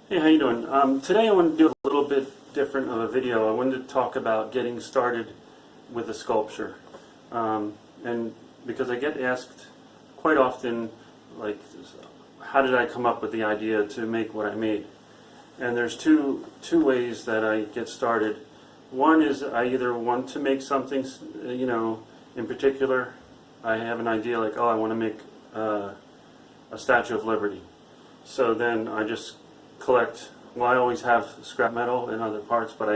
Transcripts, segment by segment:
Hey, how you doing? Today I want to do a little bit different of a video. I wanted to talk about getting started with a sculpture. And because I get asked quite often, like, how did I come up with the idea to make what I made? And there's two ways that I get started. One is I either want to make something, in particular, I have an idea like, oh, I want to make a Statue of Liberty. So then I just collect, well, I always have scrap metal and other parts, but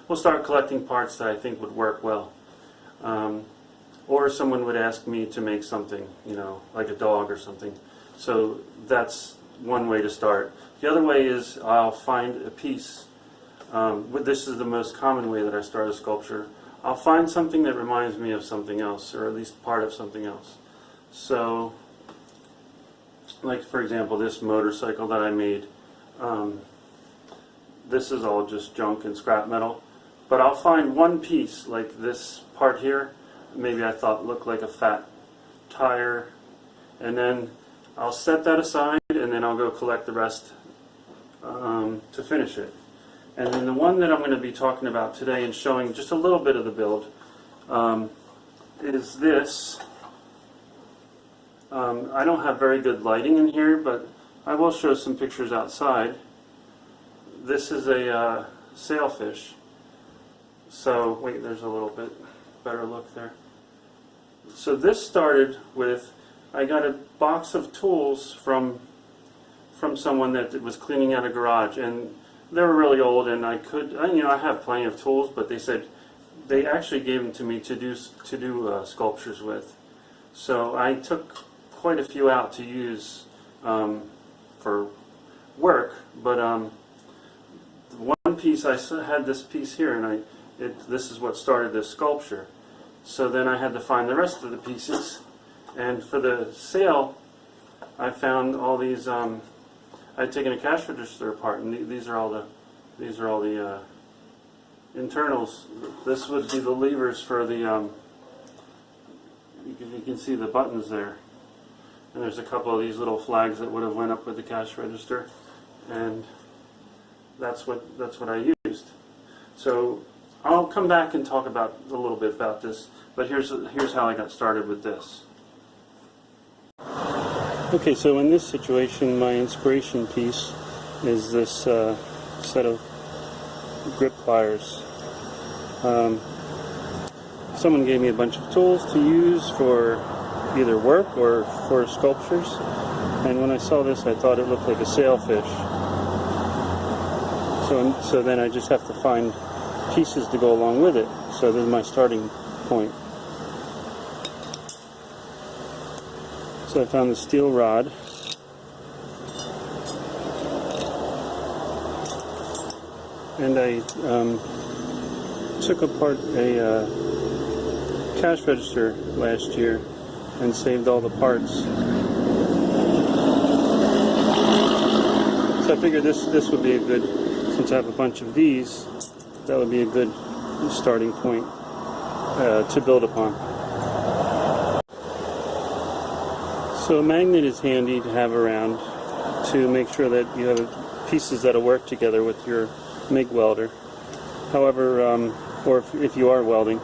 will start collecting parts that I think would work well. Or someone would ask me to make something, like a dog or something. So that's one way to start. The other way is I'll find a piece. This is the most common way that I start a sculpture. I'll find something that reminds me of something else, or at least part of something else. So, like for example, this motorcycle that I made. This is all just junk and scrap metal. But I'll find one piece, like this part here, maybe I thought looked like a fat tire, and then I'll set that aside, and then I'll go collect the rest to finish it. And then the one that I'm going to be talking about today and showing just a little bit of the build is this. I don't have very good lighting in here, but I will show some pictures outside. This is a sailfish. So, wait, there's a little bit better look there. So this started with, I got a box of tools from someone that was cleaning out a garage, and they were really old, and I have plenty of tools, but they said they actually gave them to me to do sculptures with. So I took quite a few out to use for work, but one piece, I had this piece here, and this is what started this sculpture. So then I had to find the rest of the pieces, and for the sail, I found all these. I'd taken a cash register apart, and these are all the internals. This would be the levers for the. You can see the buttons there, and there's a couple of these little flags that would have went up with the cash register, and that's what I used. So I'll come back and talk about a little bit about this, but here's how I got started with this. Okay, so in this situation, my inspiration piece is this set of grip pliers. Someone gave me a bunch of tools to use for either work or for sculptures, and when I saw this, I thought it looked like a sailfish. So then I just have to find pieces to go along with it. So this is my starting point. So I found the steel rod, and I took apart a cash register last year and saved all the parts. So I figured this would be a good, since I have a bunch of these, that would be a good starting point to build upon. So a magnet is handy to have around to make sure that you have pieces that will work together with your MIG welder. However, or if you are welding,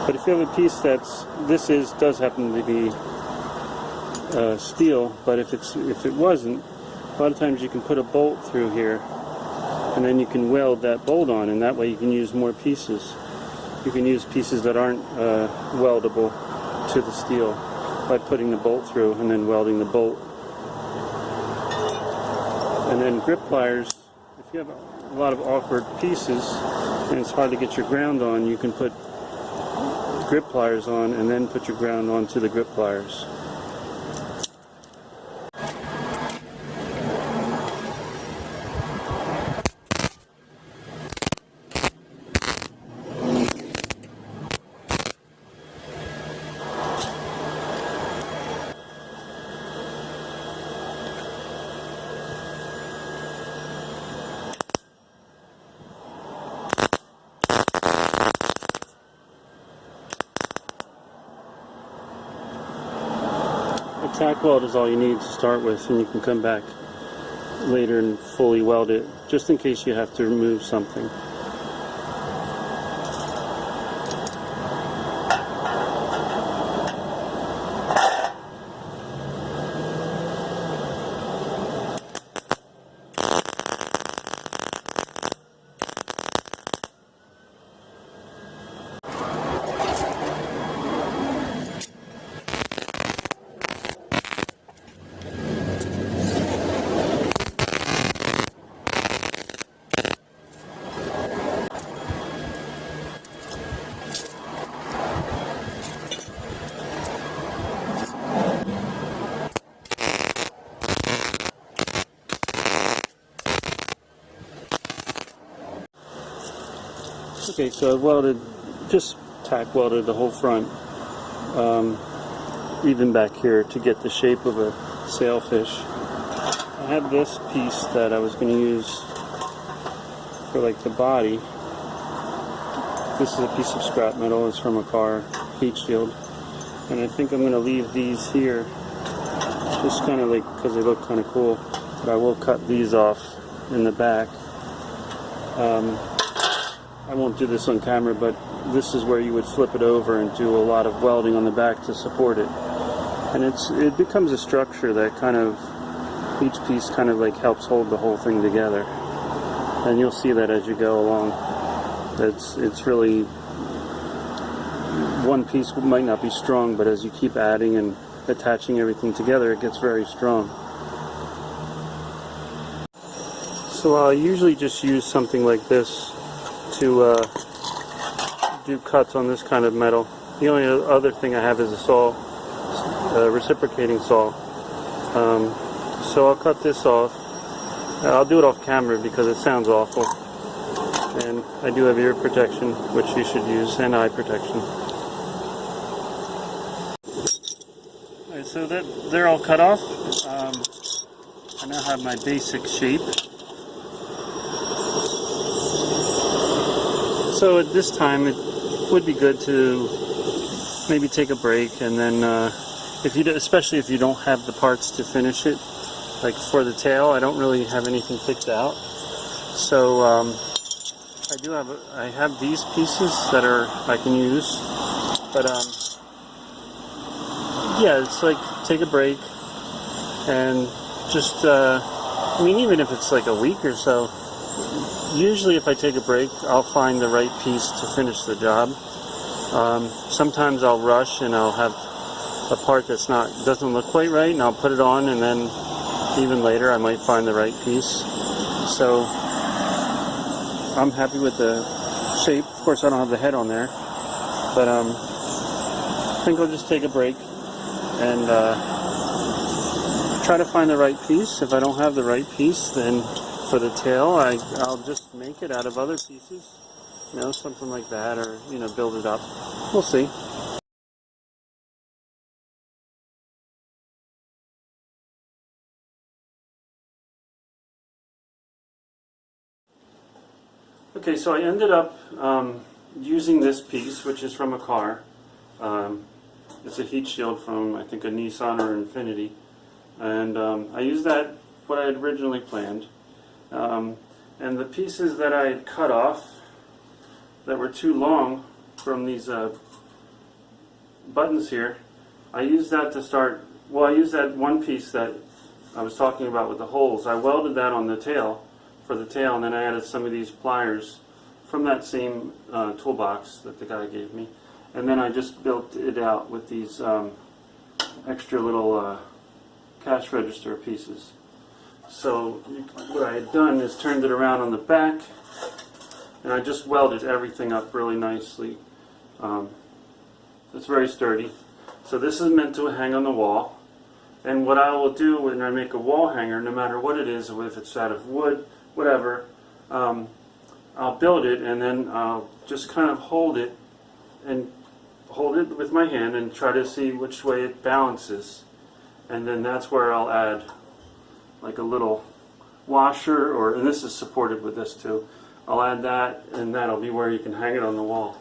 but if you have a piece does happen to be steel, but if it wasn't, a lot of times you can put a bolt through here, and then you can weld that bolt on, and that way you can use more pieces. You can use pieces that aren't weldable to the steel by putting the bolt through and then welding the bolt. And then grip pliers, if you have a lot of awkward pieces and it's hard to get your ground on, you can put grip pliers on and then put your ground onto the grip pliers. A tack weld is all you need to start with, and you can come back later and fully weld it, just in case you have to remove something. Okay, so I've welded, just tack welded the whole front, even back here to get the shape of a sailfish. I have this piece that I was going to use for like the body. This is a piece of scrap metal. It's from a car, heat shield. And I think I'm going to leave these here, just kind of like, because they look kind of cool. But I will cut these off in the back. I won't do this on camera, but this is where you would flip it over and do a lot of welding on the back to support it. And it becomes a structure that kind of, each piece kind of like helps hold the whole thing together. And you'll see that as you go along. It's really, one piece might not be strong, but as you keep adding and attaching everything together, it gets very strong. So I usually just use something like this to do cuts on this kind of metal. The only other thing I have is a saw, a reciprocating saw. So I'll cut this off. I'll do it off camera because it sounds awful. And I do have ear protection, which you should use, and eye protection. Alright, so they're all cut off. I now have my basic shape. So at this time it would be good to maybe take a break, and then especially if you don't have the parts to finish it, like for the tail, I don't really have anything picked out. So I have these pieces that I can use, but yeah, it's like take a break and just I mean, even if it's like a week or so. Usually if I take a break, I'll find the right piece to finish the job. Sometimes I'll rush and I'll have a part doesn't look quite right, and I'll put it on, and then even later I might find the right piece. So I'm happy with the shape. Of course I don't have the head on there, but I think I'll just take a break and try to find the right piece. If I don't have the right piece, then for the tail, I'll just make it out of other pieces, something like that, or, build it up. We'll see. Okay, so I ended up using this piece, which is from a car. It's a heat shield from, I think, a Nissan or Infiniti. And I used that, what I had originally planned. And the pieces that I had cut off that were too long from these buttons here, I used that to start, I used that one piece that I was talking about with the holes. I welded that on the tail, for the tail, and then I added some of these pliers from that same toolbox that the guy gave me. And then I just built it out with these extra little cash register pieces. So what I had done is turned it around on the back, and I just welded everything up really nicely. It's very sturdy. So this is meant to hang on the wall, and what I will do when I make a wall hanger, no matter what it is, if it's out of wood, whatever, I'll build it, and then I'll just kind of hold it with my hand and try to see which way it balances, and then that's where I'll add like a little washer, and this is supported with this too. I'll add that, and that'll be where you can hang it on the wall.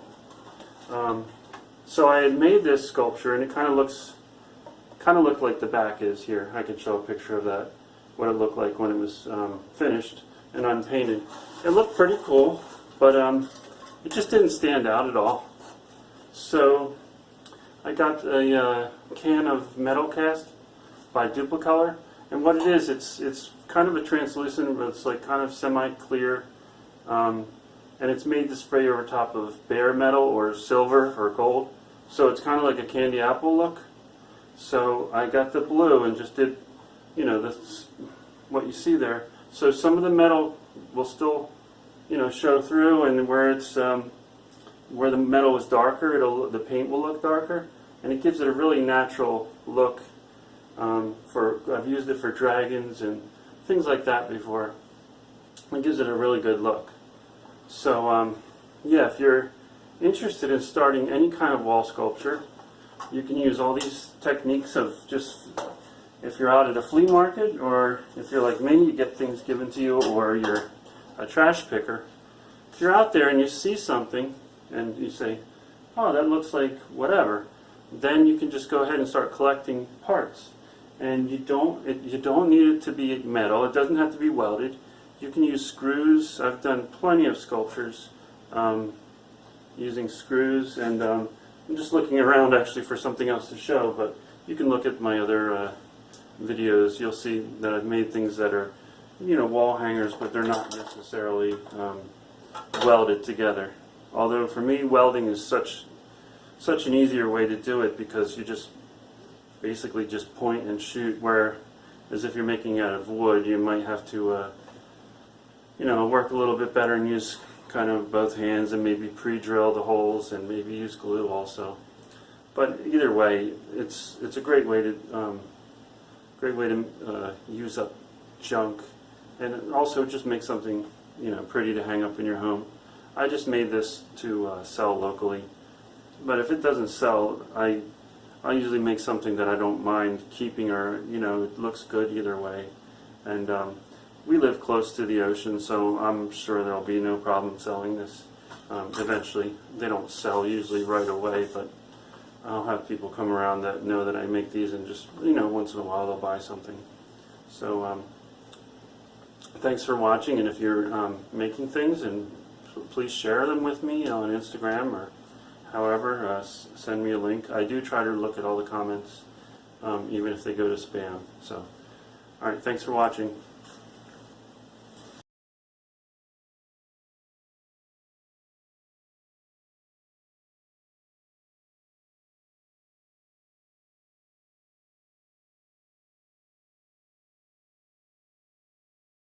So I had made this sculpture, and it kind of looked like the back is here. I can show a picture of that, what it looked like when it was finished and unpainted. It looked pretty cool, but it just didn't stand out at all. So I got a can of metal cast by Duplicolor, and what it is, it's kind of a translucent, but it's like kind of semi-clear, and it's made to spray over top of bare metal or silver or gold, so it's kind of like a candy apple look. So I got the blue and just did, you know, this, what you see there. So some of the metal will still, you know, show through, and where it's where the metal is darker, the paint will look darker, and it gives it a really natural look. I've used it for dragons and things like that before. It gives it a really good look. So yeah, if you're interested in starting any kind of wall sculpture, you can use all these techniques of just, if you're out at a flea market, or if you're like me, you get things given to you, or you're a trash picker. If you're out there and you see something and you say, oh, that looks like whatever, then you can just go ahead and start collecting parts. And you don't need it to be metal. It doesn't have to be welded. You can use screws. I've done plenty of sculptures using screws, and I'm just looking around actually for something else to show, but you can look at my other videos. You'll see that I've made things that are, you know, wall hangers, but they're not necessarily welded together. Although for me, welding is such an easier way to do it, because you just basically just point and shoot, where as if you're making out of wood, you might have to you know, work a little bit better and use kind of both hands, and maybe pre-drill the holes, and maybe use glue also. But either way, it's a great way to use up junk, and it also just make something, you know, pretty to hang up in your home. I just made this to sell locally, but if it doesn't sell, I usually make something that I don't mind keeping, or, you know, it looks good either way. And we live close to the ocean, so I'm sure there'll be no problem selling this eventually. They don't sell usually right away, but I'll have people come around that know that I make these, and just, you know, once in a while they'll buy something. So thanks for watching, and if you're making things, and please share them with me on Instagram, or however, send me a link. I do try to look at all the comments, even if they go to spam. So, alright, thanks for watching.